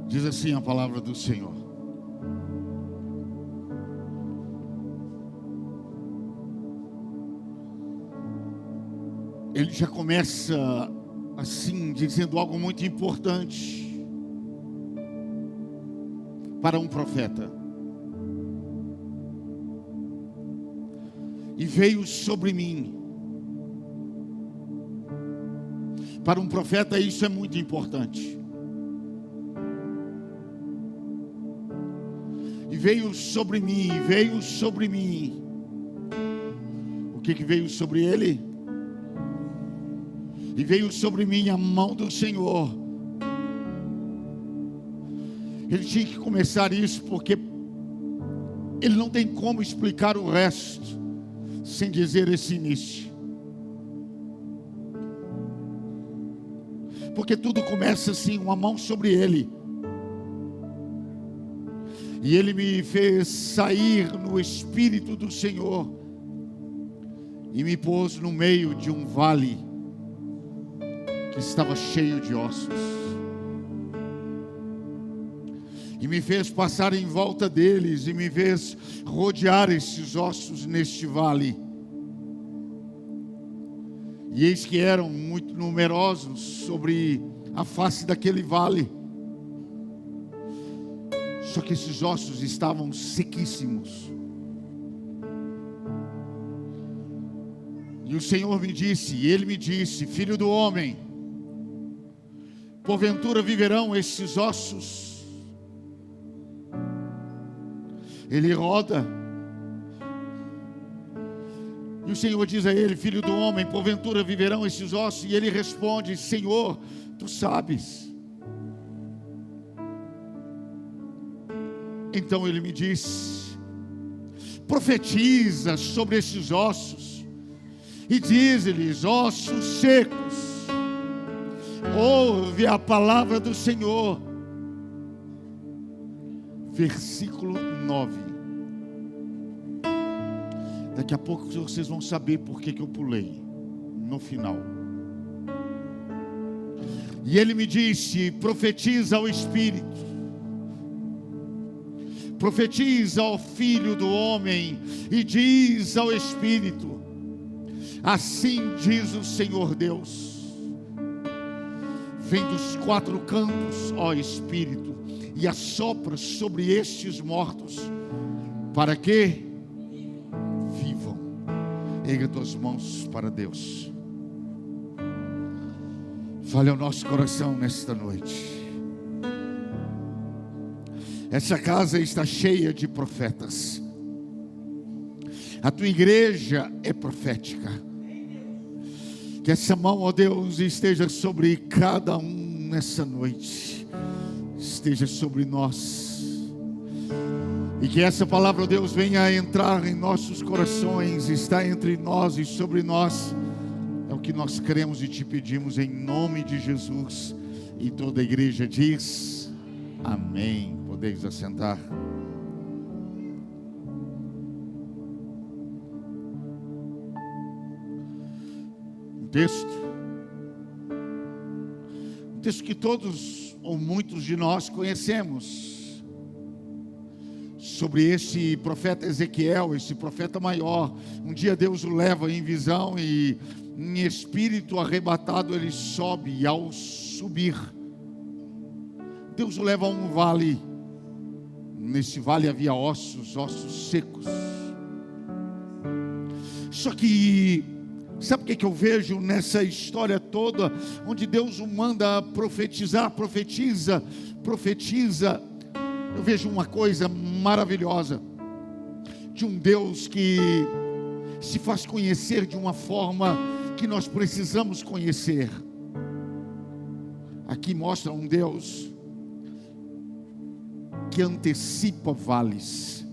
Diz assim a palavra do Senhor: ele já começa assim, dizendo algo muito importante para um profeta. E veio sobre mim. Para um profeta isso é muito importante. E veio sobre mim, veio sobre mim. O que veio sobre ele? E veio sobre mim a mão do Senhor. Ele tinha que começar isso, porque ele não tem como explicar o resto sem dizer esse início. Porque tudo começa assim, uma mão sobre ele. E ele me fez sair no Espírito do Senhor e me pôs no meio de um vale que estava cheio de ossos. E me fez passar em volta deles e me fez rodear esses ossos neste vale. E eis que eram muito numerosos sobre a face daquele vale. Só que esses ossos estavam sequíssimos. E o Senhor me disse, e Ele me disse: filho do homem, porventura viverão esses ossos? Ele roda. E o Senhor diz a ele: filho do homem, porventura viverão esses ossos? E ele responde: Senhor, tu sabes. Então ele me disse: profetiza sobre esses ossos e diz-lhes: ossos secos, ouve a palavra do Senhor. Versículo 9. Daqui a pouco vocês vão saber por que eu pulei no final. E ele me disse: profetiza ao Espírito, profetiza ao Filho do homem, e diz ao Espírito: assim diz o Senhor Deus, vem dos quatro cantos, ó Espírito, e assopra sobre estes mortos, para que vivam. Erga tuas mãos para Deus. Fale ao nosso coração nesta noite. Essa casa está cheia de profetas. A tua igreja é profética. Que essa mão, ó Deus, esteja sobre cada um nessa noite. Esteja sobre nós. E que essa palavra, ó Deus, venha entrar em nossos corações, está entre nós e sobre nós. É o que nós cremos e te pedimos em nome de Jesus. E toda a igreja diz: amém. Podeis assentar. Um texto que todos ou muitos de nós conhecemos, sobre esse profeta Ezequiel, esse profeta maior. Um dia Deus o leva em visão e em espírito arrebatado ele sobe, e ao subir Deus o leva a um vale. Nesse vale havia ossos secos. Só que, sabe o que eu vejo nessa história toda? Onde Deus o manda profetizar, profetiza. Eu vejo uma coisa maravilhosa. De um Deus que se faz conhecer de uma forma que nós precisamos conhecer. Aqui mostra um Deus que antecipa vales,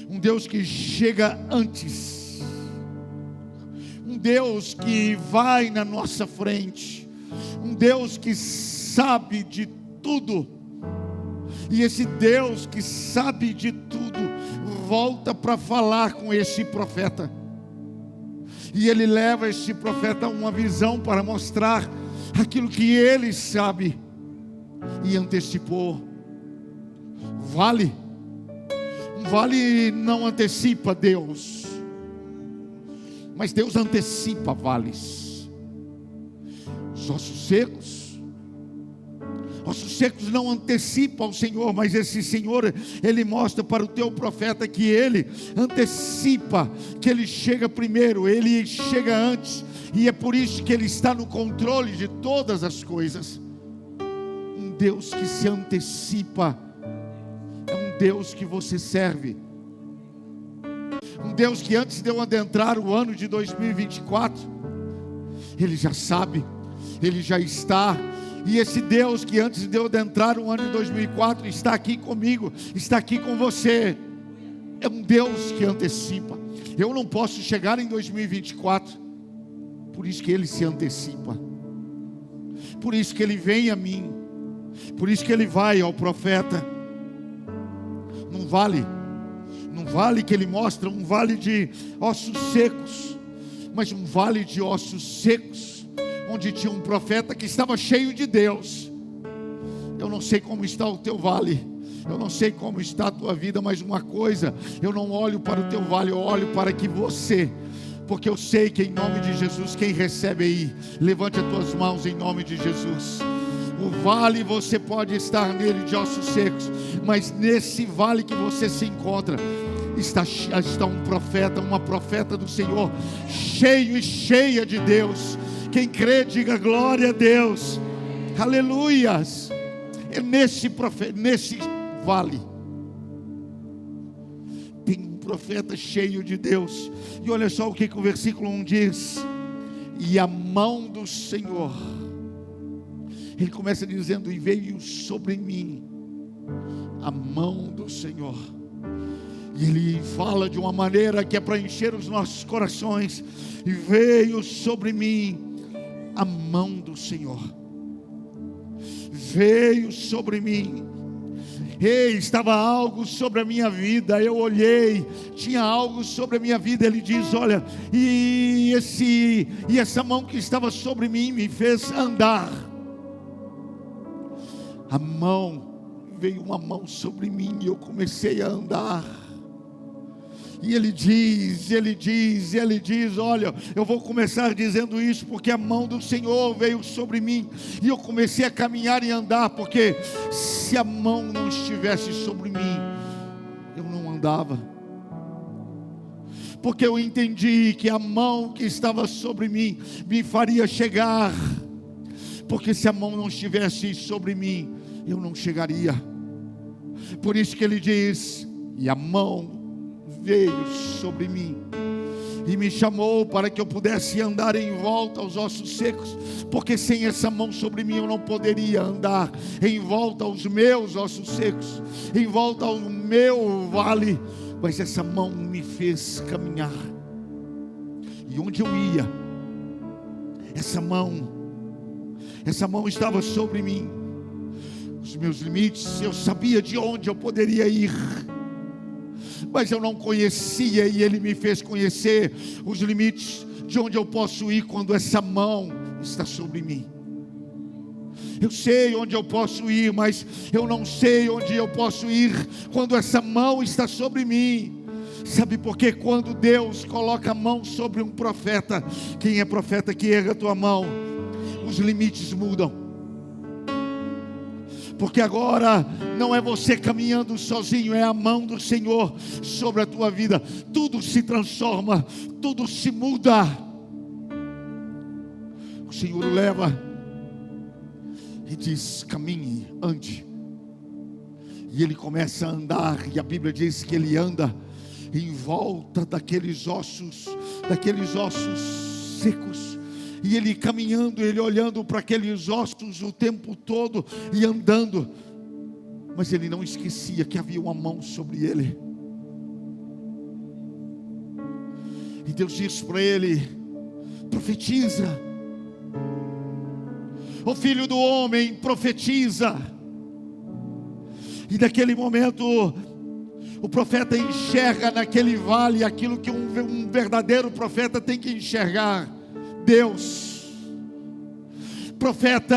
um Deus que chega antes, um Deus que vai na nossa frente, um Deus que sabe de tudo. E esse Deus que sabe de tudo volta para falar com esse profeta, e ele leva esse profeta a uma visão para mostrar aquilo que ele sabe. e antecipou. Vale não antecipa Deus, mas Deus antecipa vales. Os ossos secos não antecipam o Senhor, mas esse Senhor, Ele mostra para o teu profeta que Ele antecipa, que Ele chega primeiro, Ele chega antes, e é por isso que Ele está no controle de todas as coisas. Um Deus que se antecipa é um Deus que você serve, um Deus que antes de eu adentrar o ano de 2024, Ele já sabe, Ele já está. E esse Deus que antes de eu adentrar o ano de 2004 está aqui comigo, está aqui com você, é um Deus que antecipa. Eu não posso chegar em 2024, por isso que Ele se antecipa, por isso que Ele vem a mim, por isso que Ele vai ao profeta. Não vale que Ele mostra um vale de ossos secos, mas um vale de ossos secos, onde tinha um profeta que estava cheio de Deus. Eu não sei como está o teu vale, eu não sei como está a tua vida, mas uma coisa, eu não olho para o teu vale, eu olho para que você, porque eu sei que em nome de Jesus, quem recebe aí, levante as tuas mãos em nome de Jesus. O vale você pode estar nele de ossos secos, mas nesse vale que você se encontra, está um profeta, uma profeta do Senhor, cheio e cheia de Deus. Quem crê, diga glória a Deus, aleluias. É nesse vale tem um profeta cheio de Deus. E olha só o que o versículo 1 diz: e a mão do Senhor, ele começa dizendo, e veio sobre mim a mão do Senhor. E ele fala de uma maneira que é para encher os nossos corações. E veio sobre mim a mão do Senhor, veio sobre mim. Ei, estava algo sobre a minha vida, eu olhei, tinha algo sobre a minha vida. Ele diz, olha, e essa mão que estava sobre mim me fez andar. Veio uma mão sobre mim e eu comecei a andar. E ele diz, olha, eu vou começar dizendo isso, porque a mão do Senhor veio sobre mim, e eu comecei a caminhar e andar, porque se a mão não estivesse sobre mim, eu não andava, porque eu entendi que a mão que estava sobre mim, me faria chegar, porque se a mão não estivesse sobre mim, eu não chegaria. Por isso que ele diz, e a mão veio sobre mim e me chamou para que eu pudesse andar em volta aos ossos secos, porque sem essa mão sobre mim eu não poderia andar em volta aos meus ossos secos, em volta ao meu vale, mas essa mão me fez caminhar. E onde eu ia, essa mão estava sobre mim. Os meus limites, eu sabia de onde eu poderia ir, mas eu não conhecia, e Ele me fez conhecer os limites de onde eu posso ir quando essa mão está sobre mim. Eu sei onde eu posso ir, mas eu não sei onde eu posso ir quando essa mão está sobre mim. Sabe por quê? Quando Deus coloca a mão sobre um profeta, quem é profeta que erga a tua mão, os limites mudam. Porque agora não é você caminhando sozinho, é a mão do Senhor sobre a tua vida. Tudo se transforma, tudo se muda. O Senhor o leva e diz, caminhe, ande. E ele começa a andar, e a Bíblia diz que ele anda em volta daqueles ossos secos. E ele caminhando, ele olhando para aqueles ossos o tempo todo e andando. Mas ele não esquecia que havia uma mão sobre ele. E Deus disse para ele, profetiza. O filho do homem, profetiza. E naquele momento, o profeta enxerga naquele vale aquilo que um verdadeiro profeta tem que enxergar. Deus. Profeta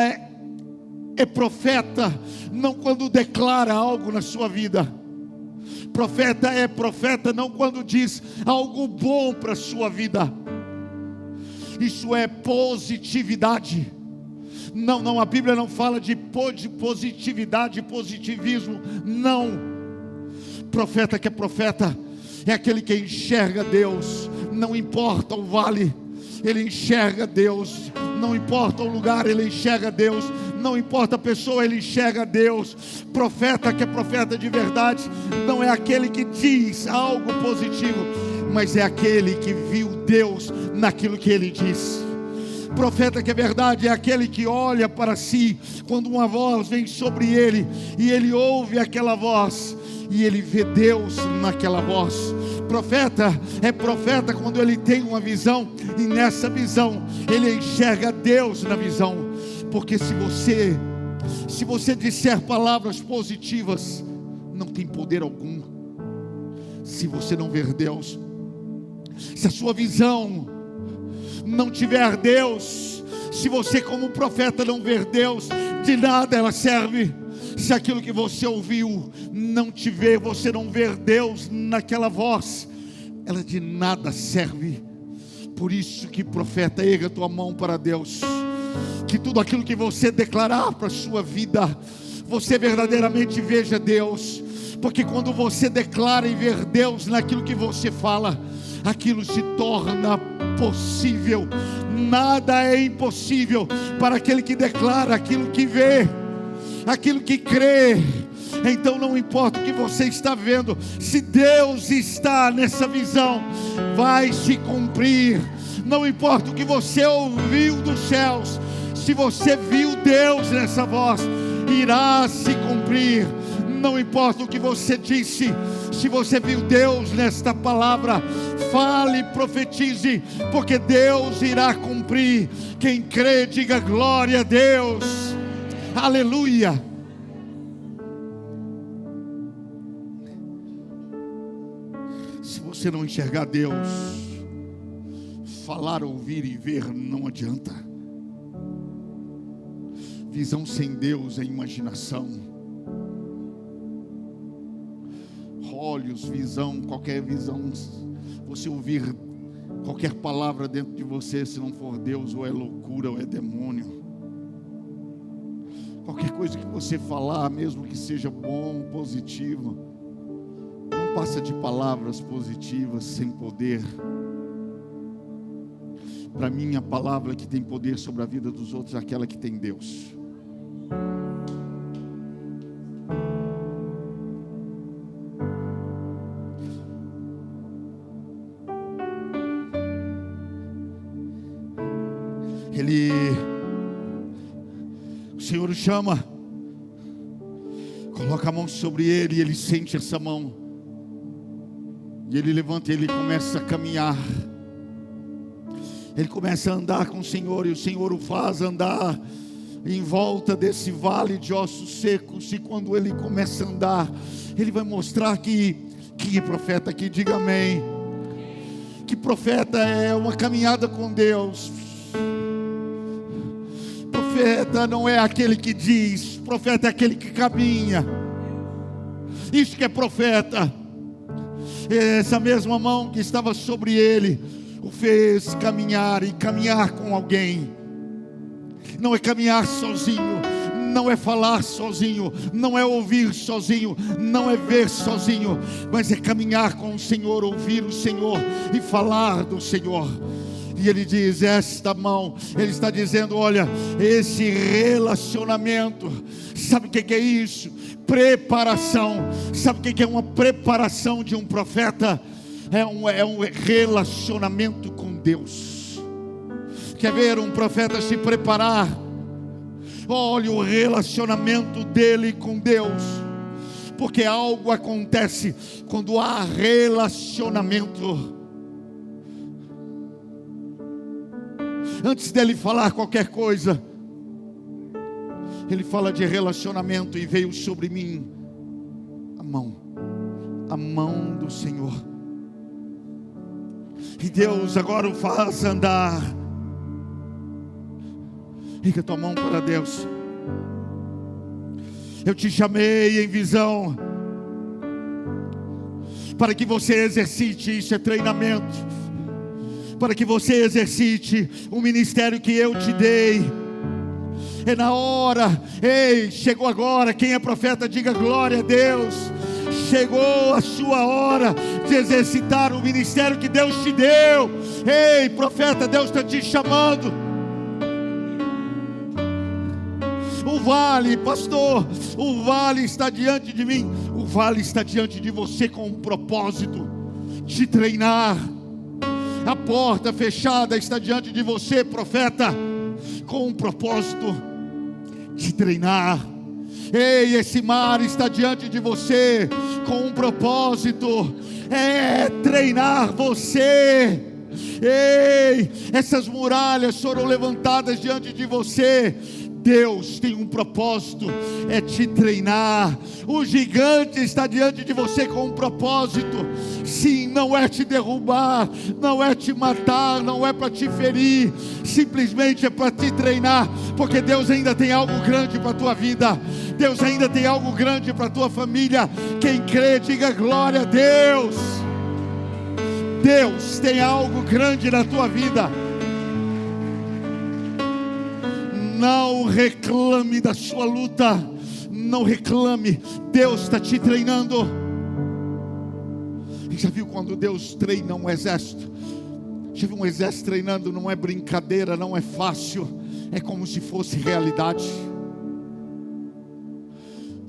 é profeta não quando declara algo na sua vida. Profeta é profeta não quando diz algo bom para a sua vida. Isso é positividade. Não, a Bíblia não fala de positividade, positivismo, não. Profeta que é profeta é aquele que enxerga Deus, não importa o vale, ele enxerga Deus. Não importa o lugar, ele enxerga Deus. Não importa a pessoa, ele enxerga Deus. Profeta que é profeta de verdade não é aquele que diz algo positivo, mas é aquele que viu Deus naquilo que ele diz. Profeta que é verdade é aquele que olha para si quando uma voz vem sobre ele, e ele ouve aquela voz e ele vê Deus naquela voz. Profeta é profeta quando ele tem uma visão, e nessa visão ele enxerga Deus na visão. Porque se você disser palavras positivas, não tem poder algum se você não ver Deus. Se a sua visão não tiver Deus, se você como profeta não ver Deus, de nada ela serve. Se aquilo que você ouviu não te ver, você não ver Deus naquela voz, ela de nada serve. Por isso que profeta, erga a tua mão para Deus, que tudo aquilo que você declarar para a sua vida, você verdadeiramente veja Deus. Porque quando você declara e ver Deus naquilo que você fala, aquilo se torna possível. Nada é impossível para aquele que declara aquilo que vê, aquilo que crê. Então não importa o que você está vendo, se Deus está nessa visão, vai se cumprir. Não importa o que você ouviu dos céus, se você viu Deus nessa voz, irá se cumprir. Não importa o que você disse, se você viu Deus nesta palavra, fale, profetize, porque Deus irá cumprir. Quem crê, diga glória a Deus. Aleluia. Se você não enxergar Deus, falar, ouvir e ver não adianta. Visão sem Deus é imaginação. Olhos, visão, qualquer visão, você ouvir qualquer palavra dentro de você, se não for Deus, ou é loucura ou é demônio. Qualquer coisa que você falar, mesmo que seja bom, positivo, não passa de palavras positivas sem poder. Para mim, a palavra que tem poder sobre a vida dos outros é aquela que tem Deus. O Senhor o chama, coloca a mão sobre ele, e ele sente essa mão, e ele levanta e ele começa a caminhar. Ele começa a andar com o Senhor, e o Senhor o faz andar em volta desse vale de ossos secos. E quando ele começa a andar, ele vai mostrar que profeta aqui, diga amém, que profeta é uma caminhada com Deus. Profeta não é aquele que diz, profeta é aquele que caminha. Isso que é profeta. Essa mesma mão que estava sobre ele o fez caminhar, e caminhar com alguém. Não é caminhar sozinho, não é falar sozinho, não é ouvir sozinho, não é ver sozinho, mas é caminhar com o Senhor, ouvir o Senhor e falar do Senhor. E ele diz, esta mão, ele está dizendo, olha, esse relacionamento, sabe o que é isso? Preparação. Sabe o que é uma preparação de um profeta? É um relacionamento com Deus. Quer ver um profeta se preparar? Olha o relacionamento dele com Deus. Porque algo acontece quando há relacionamento. Antes dele falar qualquer coisa, ele fala de relacionamento, e veio sobre mim a mão do Senhor. E Deus agora o faz andar. Erga tua mão para Deus. Eu te chamei em visão para que você exercite, isso é treinamento, para que você exercite o ministério que eu te dei. É na hora, ei, chegou agora. Quem é profeta, diga glória a Deus. Chegou a sua hora de exercitar o ministério que Deus te deu. Ei, profeta, Deus está te chamando. O vale, pastor, o vale está diante de mim. O vale está diante de você com um propósito: te treinar. A porta fechada está diante de você, profeta, com um propósito: te treinar. Ei, esse mar está diante de você com um propósito: é treinar você. Ei, essas muralhas foram levantadas diante de você. Deus tem um propósito, é te treinar. O gigante está diante de você com um propósito. Sim, não é te derrubar, não é te matar, não é para te ferir, simplesmente é para te treinar, porque Deus ainda tem algo grande para a tua vida. Deus ainda tem algo grande para a tua família. Quem crê, diga glória a Deus. Deus tem algo grande na tua vida. Não reclame da sua luta, não reclame. Deus está te treinando. E já viu quando Deus treina um exército? Já viu um exército treinando? Não é brincadeira, não é fácil, é como se fosse realidade.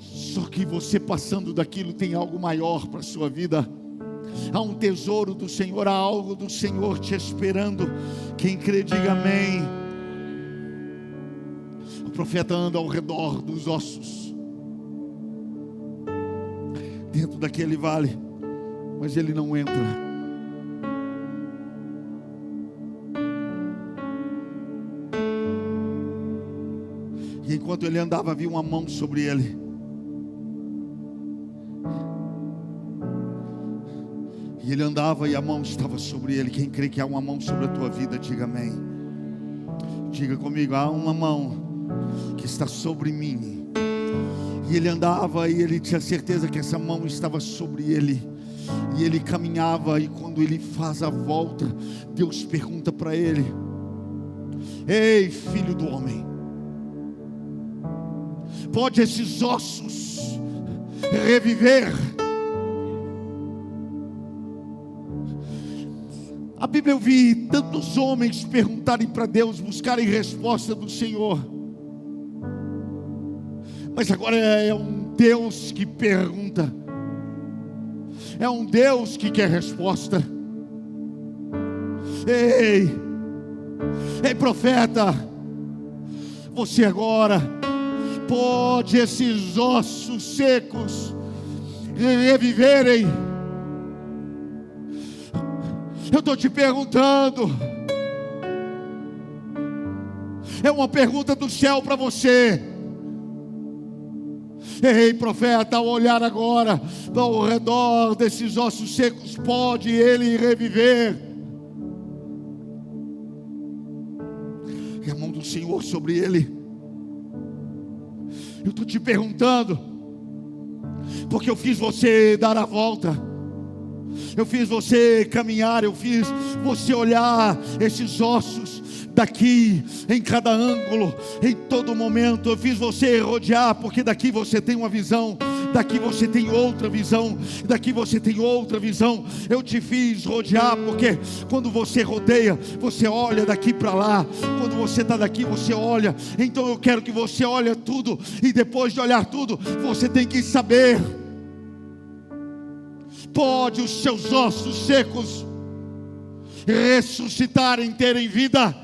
Só que você passando daquilo tem algo maior para a sua vida. Há um tesouro do Senhor, há algo do Senhor te esperando. Quem crê, diga amém. O profeta anda ao redor dos ossos, dentro daquele vale, mas ele não entra. E enquanto ele andava, havia uma mão sobre ele. E ele andava e a mão estava sobre ele. Quem crê que há uma mão sobre a tua vida, diga amém. Diga comigo: há uma mão que está sobre mim. E ele andava e ele tinha certeza que essa mão estava sobre ele. E ele caminhava, e quando ele faz a volta, Deus pergunta para ele: ei, filho do homem, pode esses ossos reviver? A Bíblia, eu vi tantos homens perguntarem para Deus, buscarem resposta do Senhor. Mas agora é um Deus que pergunta. É um Deus que quer resposta. Ei, profeta, você agora pode esses ossos secos reviverem? Eu estou te perguntando. É uma pergunta do céu para você. Ei, profeta, ao olhar agora ao redor desses ossos secos, pode ele reviver? E a mão do Senhor sobre ele. Eu estou te perguntando, porque eu fiz você dar a volta. Eu fiz você caminhar, eu fiz você olhar esses ossos daqui, em cada ângulo, em todo momento. Eu fiz você rodear, porque daqui você tem uma visão, daqui você tem outra visão, daqui você tem outra visão. Eu te fiz rodear, porque quando você rodeia, você olha daqui para lá. Quando você está daqui, você olha. Então eu quero que você olhe tudo, e depois de olhar tudo, você tem que saber: pode os seus ossos secos ressuscitarem, terem vida?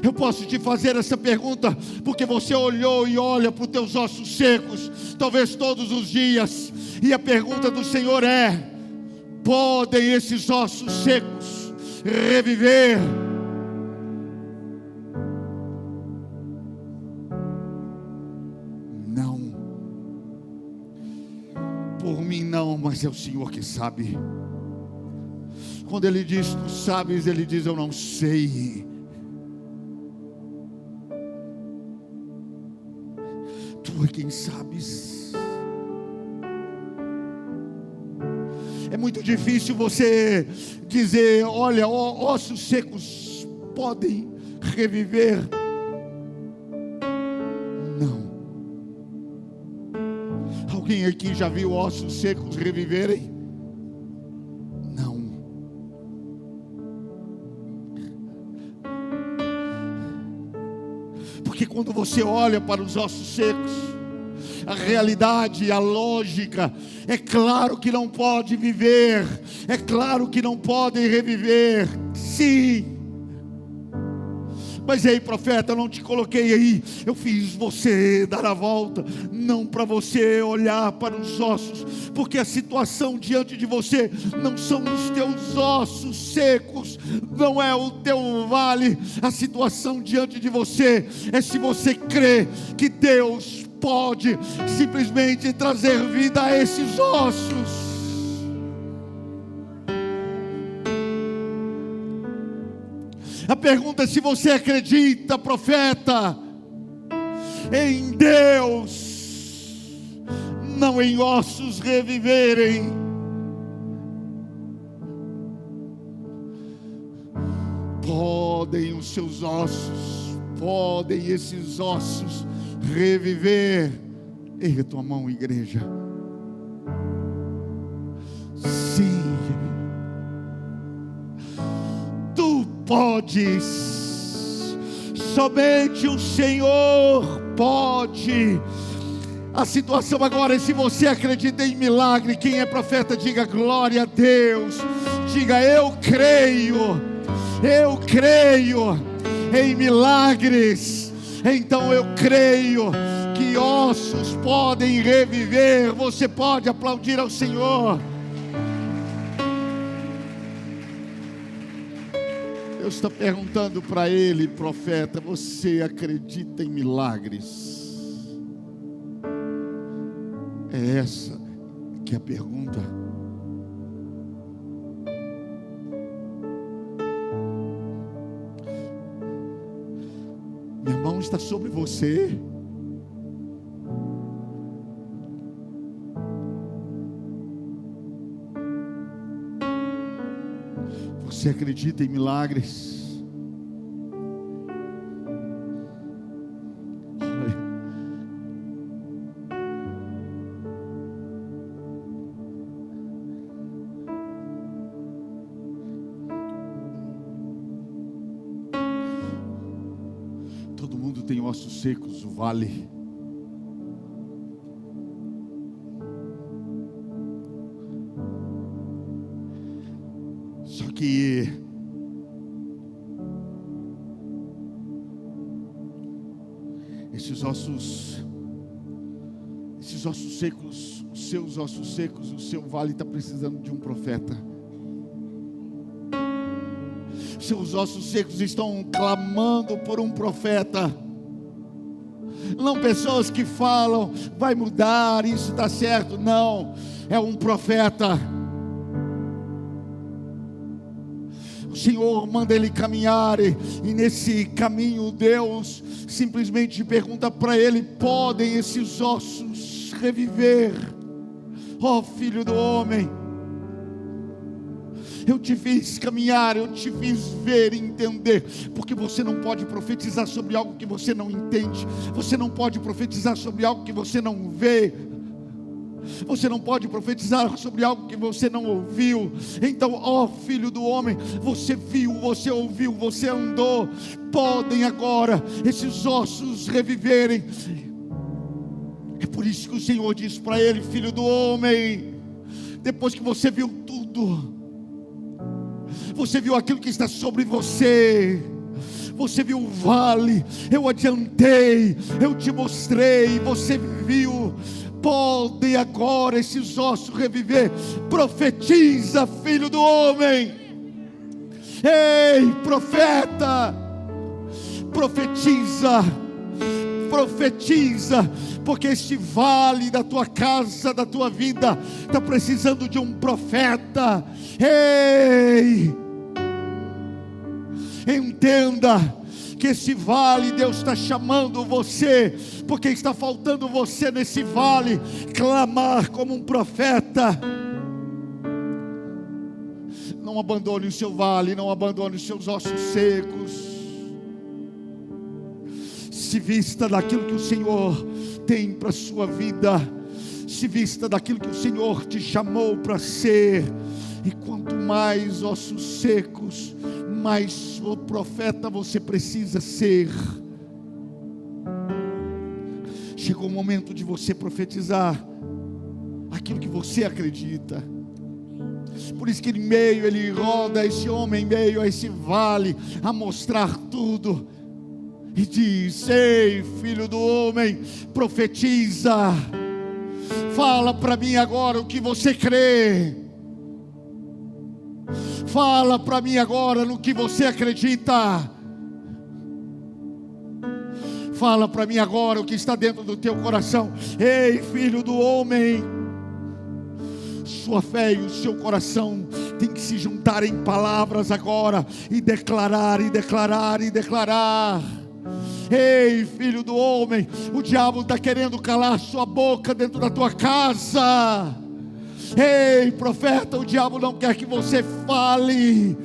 Eu posso te fazer essa pergunta porque você olhou e olha para os teus ossos secos, talvez todos os dias, e a pergunta do Senhor é: podem esses ossos secos reviver? Não, por mim não, mas é o Senhor que sabe. Quando Ele diz tu sabes, Ele diz eu não sei. Tu é quem sabes. É muito difícil você dizer: olha, ossos secos podem reviver. Não. Alguém aqui já viu ossos secos reviverem? Não. Porque quando você olha para os ossos secos, a realidade, a lógica, é claro que não pode viver, é claro que não podem reviver. Sim. Mas aí, profeta, eu não te coloquei aí, eu fiz você dar a volta, não para você olhar para os ossos, porque a situação diante de você não são os teus ossos secos, não é o teu vale. A situação diante de você é se você crê que Deus pode simplesmente trazer vida a esses ossos. A pergunta é se você acredita, profeta, em Deus, não em ossos reviverem. Podem os seus ossos, podem esses ossos reviver. Erga tua mão, igreja. Sim. Podes, somente o Senhor pode. A situação agora é se você acredita em milagre. Quem é profeta, diga glória a Deus. Diga: eu creio em milagres. Então eu creio que ossos podem reviver. Você pode aplaudir ao Senhor. Deus está perguntando para ele: profeta, você acredita em milagres? É essa que é a pergunta. Minha mão está sobre você. Você acredita em milagres? Olha. Todo mundo tem ossos secos, o vale. Que esses ossos secos, os seus ossos secos, o seu vale está precisando de um profeta. Seus ossos secos estão clamando por um profeta. Não pessoas que falam: vai mudar, isso está certo. Não, é um profeta. O Senhor manda ele caminhar, e nesse caminho Deus simplesmente pergunta para ele: podem esses ossos reviver? Ó filho do homem, eu te fiz caminhar, eu te fiz ver e entender, porque você não pode profetizar sobre algo que você não entende, você não pode profetizar sobre algo que você não vê, você não pode profetizar sobre algo que você não ouviu. Então, ó filho do homem, você viu, você ouviu, você andou. Podem agora esses ossos reviverem. É por isso que o Senhor diz para ele: filho do homem, depois que você viu tudo, você viu aquilo que está sobre você, você viu o vale, eu adiantei, eu te mostrei, você viu. Podem agora esses ossos reviver. Profetiza, filho do homem. Ei, profeta, profetiza, profetiza, porque este vale da tua casa, da tua vida, está precisando de um profeta. Ei, entenda que esse vale, Deus está chamando você, porque está faltando você nesse vale, clamar como um profeta. Não abandone o seu vale, não abandone os seus ossos secos. Se vista daquilo que o Senhor tem para a sua vida, se vista daquilo que o Senhor te chamou para ser. E quanto mais ossos secos, mais o profeta você precisa ser. Chegou o momento de você profetizar aquilo que você acredita. Por isso que ele roda esse homem em meio a esse vale, a mostrar tudo, e diz: ei, filho do homem, profetiza, fala para mim agora o que você crê, fala para mim agora no que você acredita, fala para mim agora o que está dentro do teu coração. Ei, filho do homem, sua fé e o seu coração tem que se juntar em palavras agora, e declarar, e declarar, e declarar. Ei, filho do homem, o diabo está querendo calar sua boca dentro da tua casa. Ei, profeta, o diabo não quer que você fale,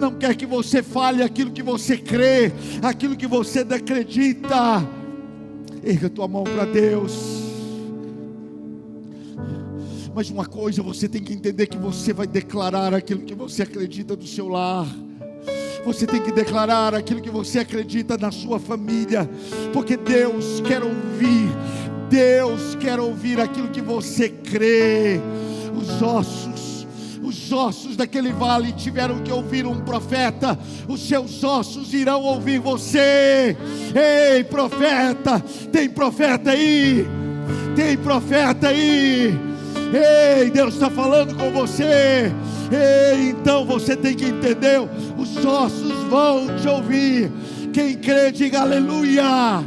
não quer que você fale aquilo que você crê, aquilo que você acredita. Erga tua mão para Deus. Mas uma coisa você tem que entender, que você vai declarar aquilo que você acredita do seu lar. Você tem que declarar aquilo que você acredita na sua família, porque Deus quer ouvir. Deus quer ouvir aquilo que você crê. Os ossos daquele vale tiveram que ouvir um profeta. Os seus ossos irão ouvir você. Ei, profeta, tem profeta aí? Tem profeta aí? Ei, Deus está falando com você. Ei, então você tem que entender, os ossos vão te ouvir. Quem crê, diga aleluia.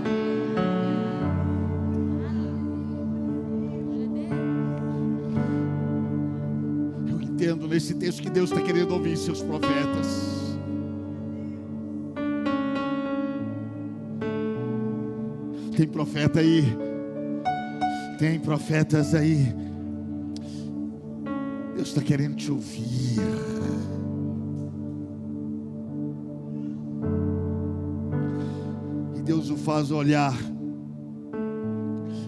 Eu entendo nesse texto que Deus está querendo ouvir seus profetas. Tem profeta aí? Tem profetas aí? Deus está querendo te ouvir. E Deus o faz olhar,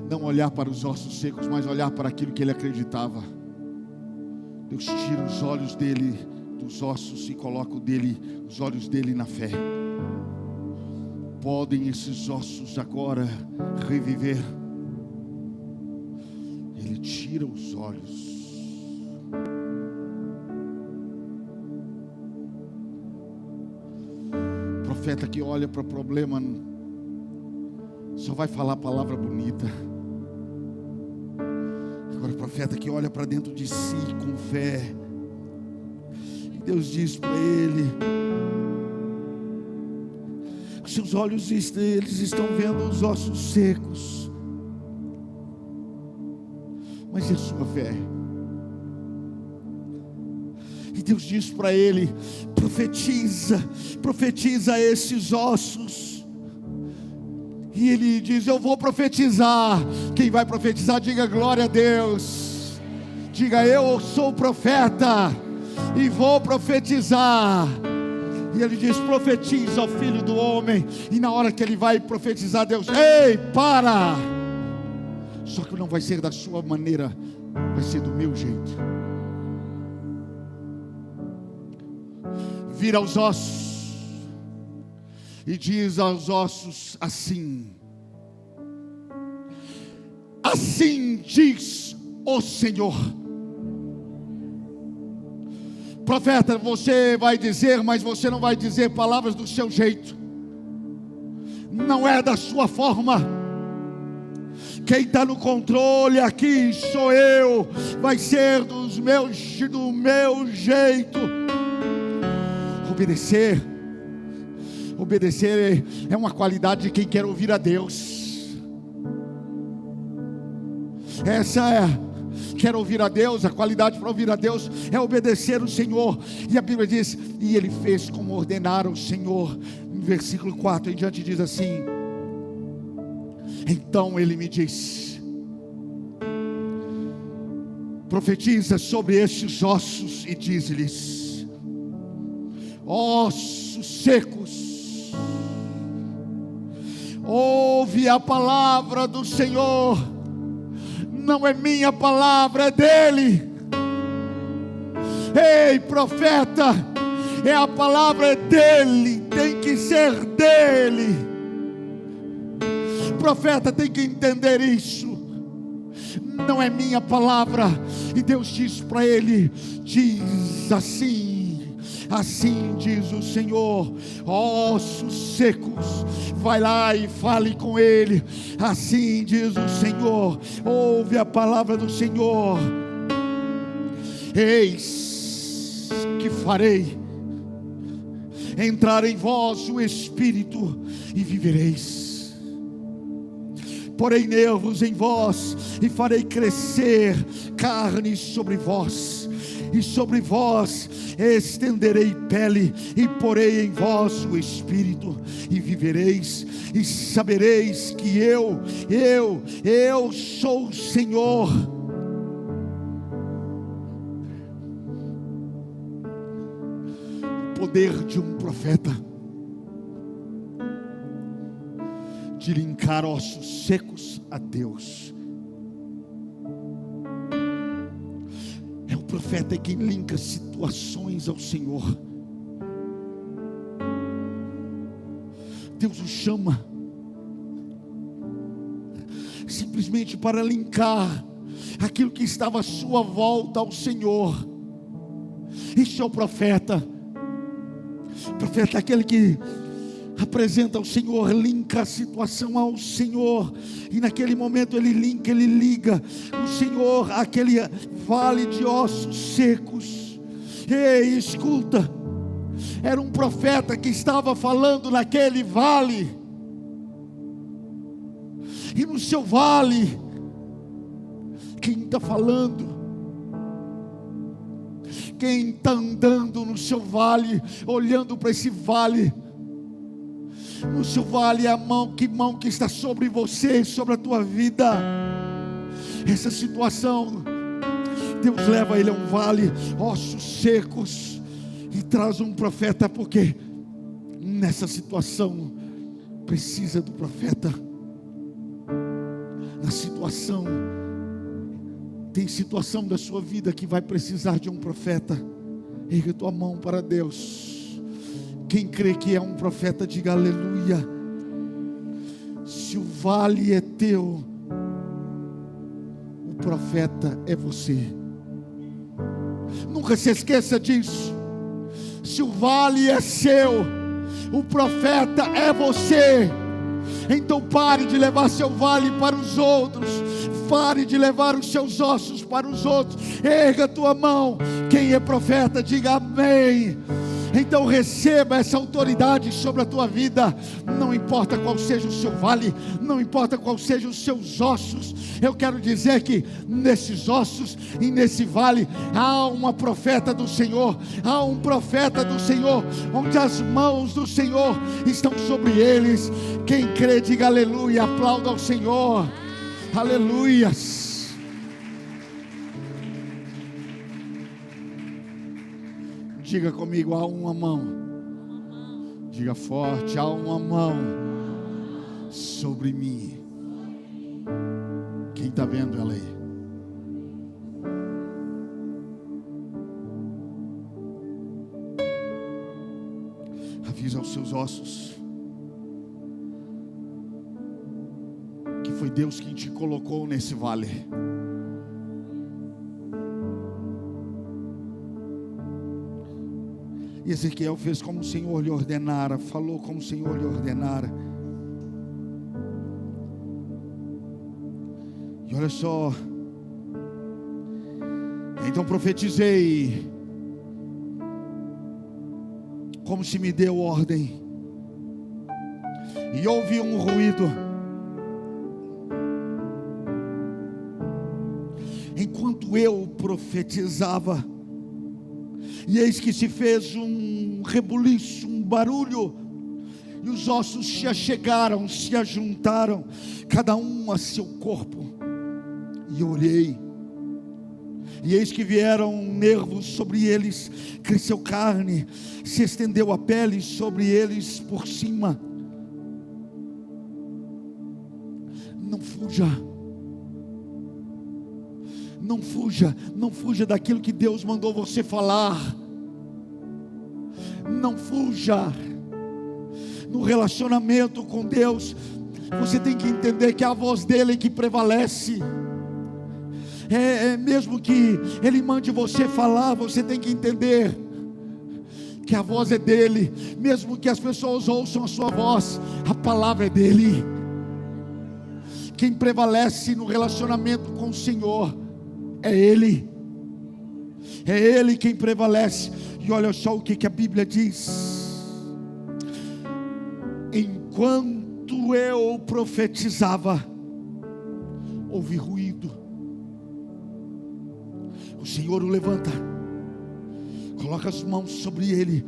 não olhar para os ossos secos, mas olhar para aquilo que ele acreditava. Deus tira os olhos dele dos ossos e coloca os olhos dele na fé. Podem esses ossos agora reviver? Ele tira os olhos. Profeta que olha para o problema só vai falar palavra bonita. Agora, profeta que olha para dentro de si com fé, e Deus diz para ele: os seus olhos eles estão vendo os ossos secos, mas é a sua fé. E Deus diz para ele: profetiza esses ossos. E ele diz: eu vou profetizar. Quem vai profetizar, diga glória a Deus. Diga: eu sou profeta e vou profetizar. E ele diz: profetiza, ó filho do homem. E na hora que ele vai profetizar, Deus: ei, para! Só que não vai ser da sua maneira, vai ser do meu jeito. Vira aos ossos e diz aos ossos assim: assim diz o Senhor. Profeta, você vai dizer, mas você não vai dizer palavras do seu jeito, não é da sua forma. Quem está no controle aqui sou eu, vai ser do meu jeito. Obedecer é uma qualidade de quem quer ouvir a Deus. Quer ouvir a Deus, a qualidade para ouvir a Deus é obedecer o Senhor. E a Bíblia diz: e ele fez como ordenara o Senhor. versículo 4 em diante diz assim: então ele me disse: profetiza sobre estes ossos e diz-lhes: ossos secos, ouve a palavra do Senhor. Não é minha palavra, é dele. Ei, profeta, é a palavra dele, tem que ser dele. Profeta tem que entender isso. Não é minha palavra. E Deus diz para ele: diz assim, assim diz o Senhor, ossos secos, vai lá e fale com ele. Assim diz o Senhor, ouve a palavra do Senhor. Eis que farei entrar em vós o Espírito e vivereis. Porei nervos em vós e farei crescer carne sobre vós, e sobre vós estenderei pele, e porei em vós o Espírito e vivereis, e sabereis que eu sou o Senhor. O poder de um profeta de linkar ossos secos a Deus. É o profeta quem linka situações ao Senhor. Deus o chama simplesmente para linkar aquilo que estava à sua volta ao Senhor. Este é o profeta. O profeta é aquele que apresenta ao Senhor, linka a situação ao Senhor, e naquele momento ele linka, ele liga o Senhor àquele vale de ossos secos. Ei, escuta, era um profeta que estava falando naquele vale, e no seu vale, quem está falando? Quem está andando no seu vale, olhando para esse vale? No seu vale é a mão que está sobre você, sobre a tua vida. Essa situação, Deus leva ele a um vale, ossos secos, e traz um profeta, porque nessa situação precisa do profeta. Na situação, tem situação da sua vida que vai precisar de um profeta. Erga tua mão para Deus. Quem crê que é um profeta, diga aleluia. Se o vale é teu, o profeta é você. Nunca se esqueça disso. Se o vale é seu, o profeta é você. Então pare de levar seu vale para os outros. Pare de levar os seus ossos para os outros. Erga a tua mão. Quem é profeta, diga amém. Então receba essa autoridade sobre a tua vida. Não importa qual seja o seu vale, não importa qual sejam os seus ossos. Eu quero dizer que nesses ossos e nesse vale há uma profeta do Senhor. Há um profeta do Senhor, onde as mãos do Senhor estão sobre eles. Quem crê, diga aleluia, aplauda ao Senhor. Aleluias. Diga comigo, há uma mão. Diga forte, há uma mão sobre mim. Quem está vendo ela aí? Avisa aos seus ossos que foi Deus quem te colocou nesse vale. E Ezequiel fez como o Senhor lhe ordenara, falou como o Senhor lhe ordenara. E olha só, então profetizei, como se me deu ordem, e ouvi um ruído. Enquanto eu profetizava, e eis que se fez um rebuliço, um barulho, E os ossos se achegaram, se ajuntaram, cada um a seu corpo. E eu olhei, e eis que vieram nervos sobre eles, cresceu carne, se estendeu a pele sobre eles por cima. Não fuja, não fuja, não fuja daquilo que Deus mandou você falar. Não fuja. No relacionamento com Deus, você tem que entender que é a voz dele que prevalece. Mesmo que ele mande você falar, você tem que entender que a voz é dele. Mesmo que as pessoas ouçam a sua voz, a palavra é dele. Quem prevalece no relacionamento com o Senhor é ele. É ele quem prevalece. E olha só o que a Bíblia diz: enquanto eu profetizava, houve ruído. O Senhor o levanta, coloca as mãos sobre ele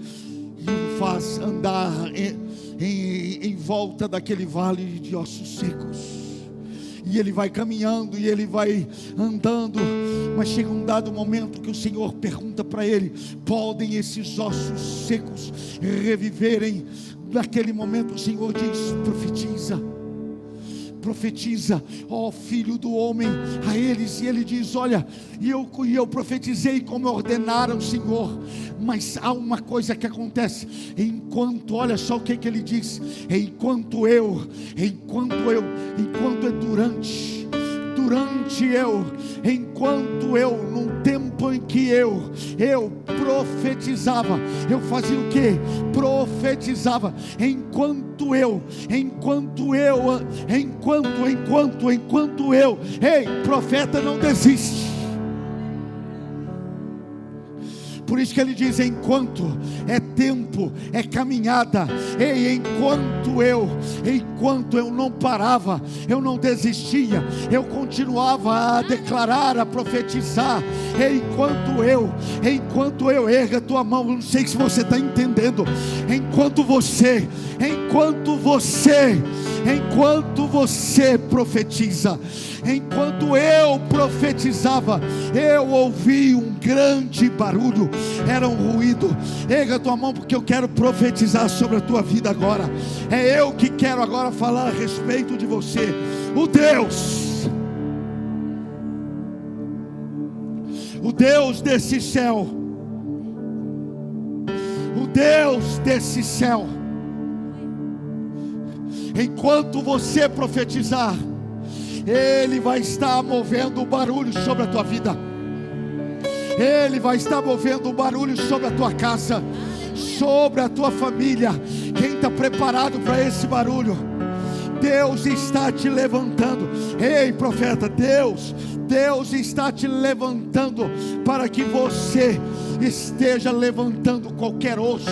e o faz andar em volta daquele vale de ossos secos. E ele vai caminhando e ele vai andando, mas chega um dado momento que o Senhor pergunta para ele: podem esses ossos secos reviverem? Naquele momento o Senhor diz: profetiza, profetiza, ó filho do homem, a eles. E ele diz: olha, e eu profetizei como ordenaram o Senhor, mas há uma coisa que acontece, enquanto, olha só o que ele diz: enquanto é enquanto eu, num tempo em que eu profetizava, eu fazia o que? Profetizava, enquanto eu, ei, profeta não desiste. Por isso que ele diz: enquanto é tempo, é caminhada. Ei, enquanto eu não parava, eu não desistia, eu continuava a declarar, a profetizar. Ei, enquanto eu, erga a tua mão. Não sei se você está entendendo. Enquanto você profetiza, enquanto eu profetizava, eu ouvi um grande barulho, era um ruído. Erga a tua mão, porque eu quero profetizar sobre a tua vida agora. É eu que quero agora falar a respeito de você. O Deus desse céu, enquanto você profetizar, Ele vai estar movendo o barulho sobre a tua vida. Ele vai estar movendo o barulho sobre a tua casa, sobre a tua família. Quem está preparado para esse barulho? Deus está te levantando. Ei, profeta, Deus está te levantando para que você esteja levantando qualquer osso.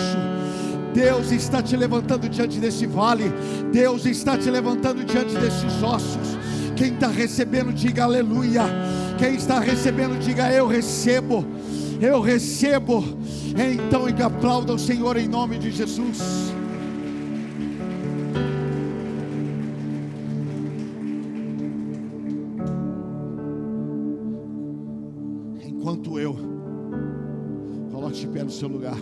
Deus está te levantando diante desse vale. Deus está te levantando diante desses ossos. Quem está recebendo, diga aleluia. Quem está recebendo, diga eu recebo. Eu recebo. Então aplauda o Senhor em nome de Jesus. Enquanto eu, coloque de pé no seu lugar.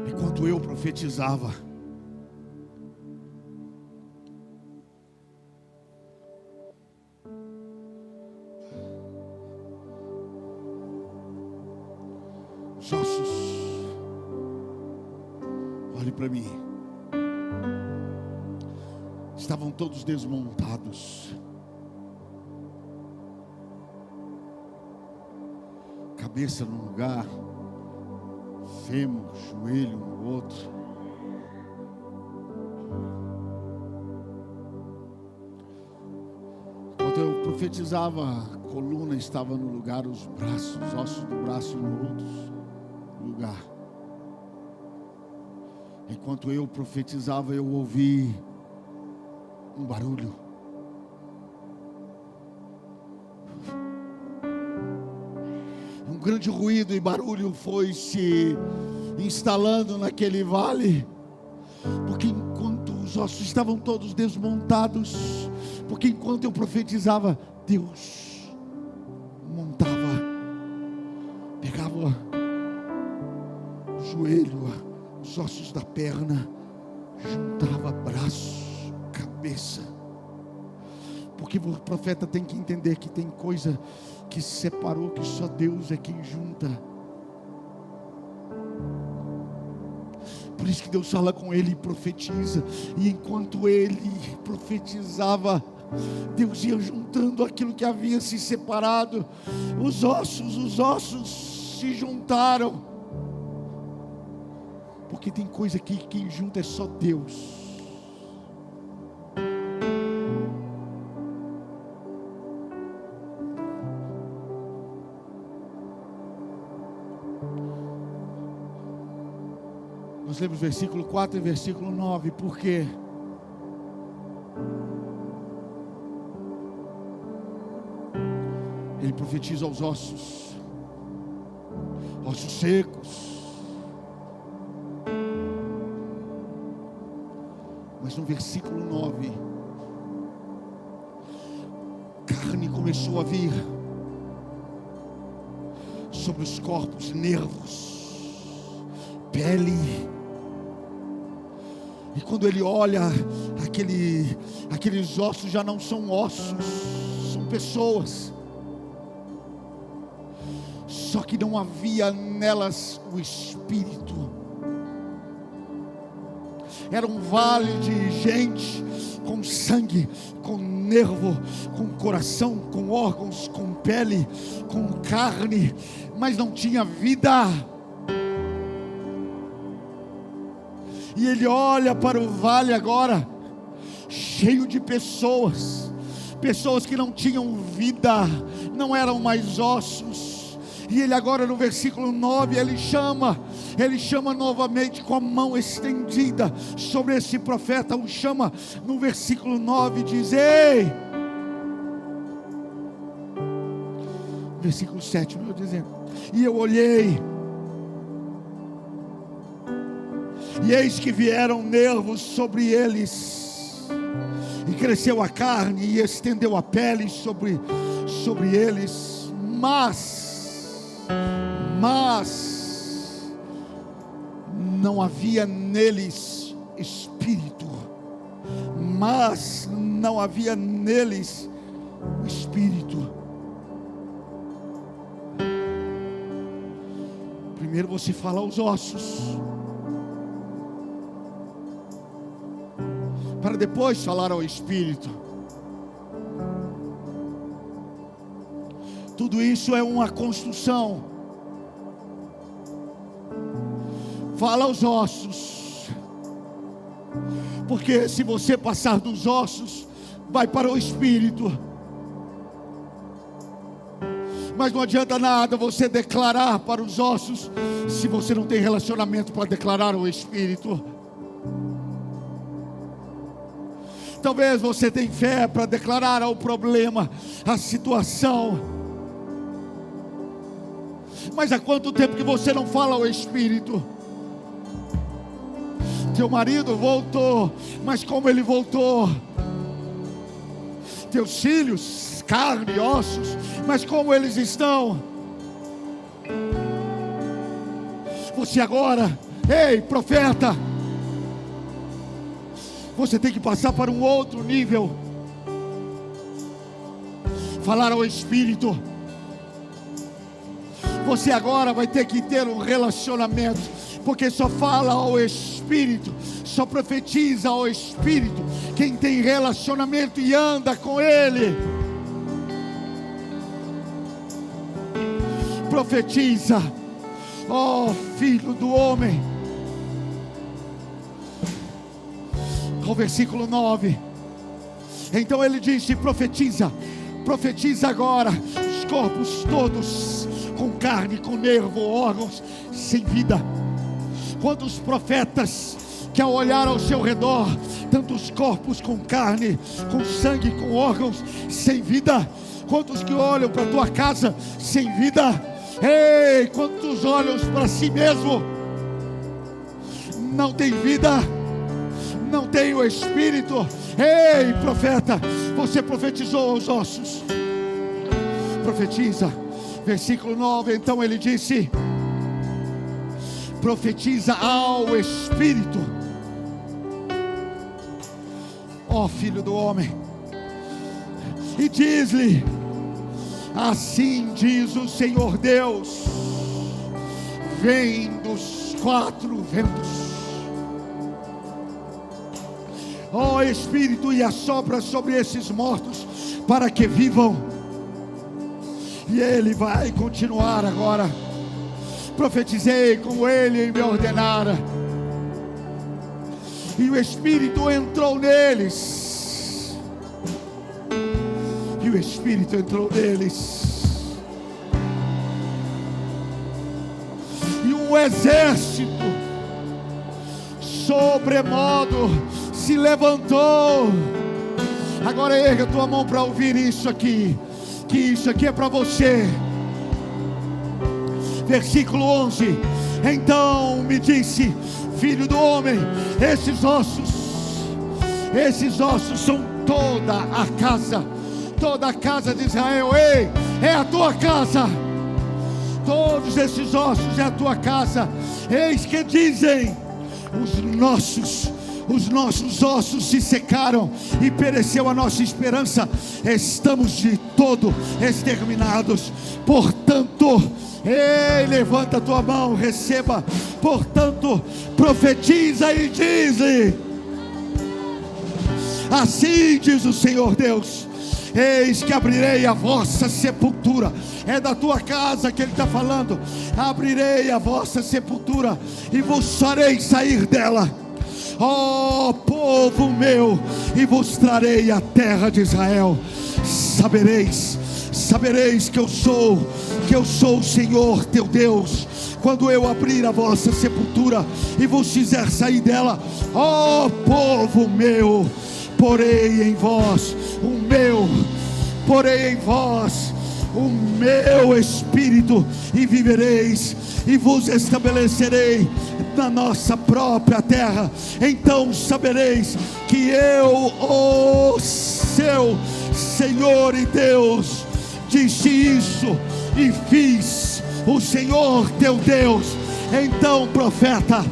Enquanto eu profetizava, os ossos, olhe para mim, estavam todos desmontados, cabeça num lugar, fêmur, joelho no outro. Enquanto eu profetizava, a coluna estava no lugar, os braços, os ossos do braço no outro lugar. Enquanto eu profetizava, eu ouvi um barulho. grande ruído e barulho foi se instalando naquele vale, porque enquanto os ossos estavam todos desmontados, porque enquanto eu profetizava, Deus montava, pegava o joelho, os ossos da perna, juntava braço, cabeça, porque o profeta tem que entender que tem coisa que separou, que só Deus é quem junta. Por isso que Deus fala com ele e profetiza, e enquanto ele profetizava, Deus ia juntando aquilo que havia se separado. Os ossos se juntaram, porque tem coisa que quem junta é só Deus. Nós lemos versículo 4 e versículo 9, porque ele profetiza aos ossos secos. Mas no versículo 9, carne começou a vir sobre os corpos, nervos, pele. E quando ele olha, aqueles ossos já não são ossos, são pessoas. Só que não havia nelas o Espírito. Era um vale de gente com sangue, com nervo, com coração, com órgãos, com pele, com carne, mas não tinha vida. E ele olha para o vale agora, cheio de pessoas que não tinham vida, não eram mais ossos. E ele agora no versículo 9, ele chama novamente com a mão estendida sobre esse profeta, o chama no versículo 9, diz: ei, versículo 7, meu dizendo, e eu olhei, e eis que vieram nervos sobre eles, e cresceu a carne, e estendeu a pele sobre eles, mas não havia neles espírito. Mas não havia neles espírito. Primeiro você fala aos ossos, para depois falar ao espírito. Tudo isso é uma construção. Fala aos ossos, porque se você passar dos ossos, vai para o espírito. Mas não adianta nada você declarar para os ossos, se você não tem relacionamento para declarar ao espírito. Talvez você tenha fé para declarar ao problema, à situação, mas há quanto tempo que você não fala ao espírito? Teu marido voltou, mas como ele voltou? Teus filhos, carne e ossos, mas como eles estão? Você agora, ei profeta, você tem que passar para um outro nível. Falar ao espírito. Você agora vai ter que ter um relacionamento, porque só fala ao espírito, só profetiza ao espírito quem tem relacionamento e anda com ele. Profetiza, ó filho do homem. Ao versículo 9, então ele disse: profetiza agora, os corpos todos com carne, com nervo, órgãos sem vida. Quantos profetas que ao olhar ao seu redor, tantos corpos com carne, com sangue, com órgãos sem vida? Quantos que olham para a tua casa sem vida? Ei, quantos olhos para si mesmo, não tem vida, não tem o Espírito. Ei, profeta, você profetizou aos ossos. Profetiza, versículo 9. Então ele disse: profetiza ao Espírito, ó filho do homem, e diz-lhe: assim diz o Senhor Deus, vem dos quatro ventos, ó Espírito, e assopra sobre esses mortos para que vivam. E ele vai continuar agora: profetizei como ele me ordenara, e o Espírito entrou neles, e o Espírito entrou neles, e um exército sobremodo se levantou. Agora erga a tua mão para ouvir isso aqui, que isso aqui é para você. Versículo 11: então me disse: filho do homem, esses ossos são toda a casa de Israel. Ei, é a tua casa. Todos esses ossos é a tua casa. Eis que dizem: os nossos ossos se secaram e pereceu a nossa esperança, estamos de todo exterminados. Portanto, ei, levanta a tua mão, receba. Portanto, profetiza e diz-lhe: assim diz o Senhor Deus, eis que abrirei a vossa sepultura. É da tua casa que ele está falando. Abrirei a vossa sepultura e vos farei sair dela, ó povo meu, e vos trarei a terra de Israel. Sabereis que eu sou o Senhor teu Deus, quando eu abrir a vossa sepultura e vos fizer sair dela. Ó povo meu, porei em vós o meu espírito, e vivereis, e vos estabelecerei na nossa própria terra. Então sabereis que eu, o seu Senhor e Deus, disse isso e fiz, o Senhor teu Deus. Então, profeta,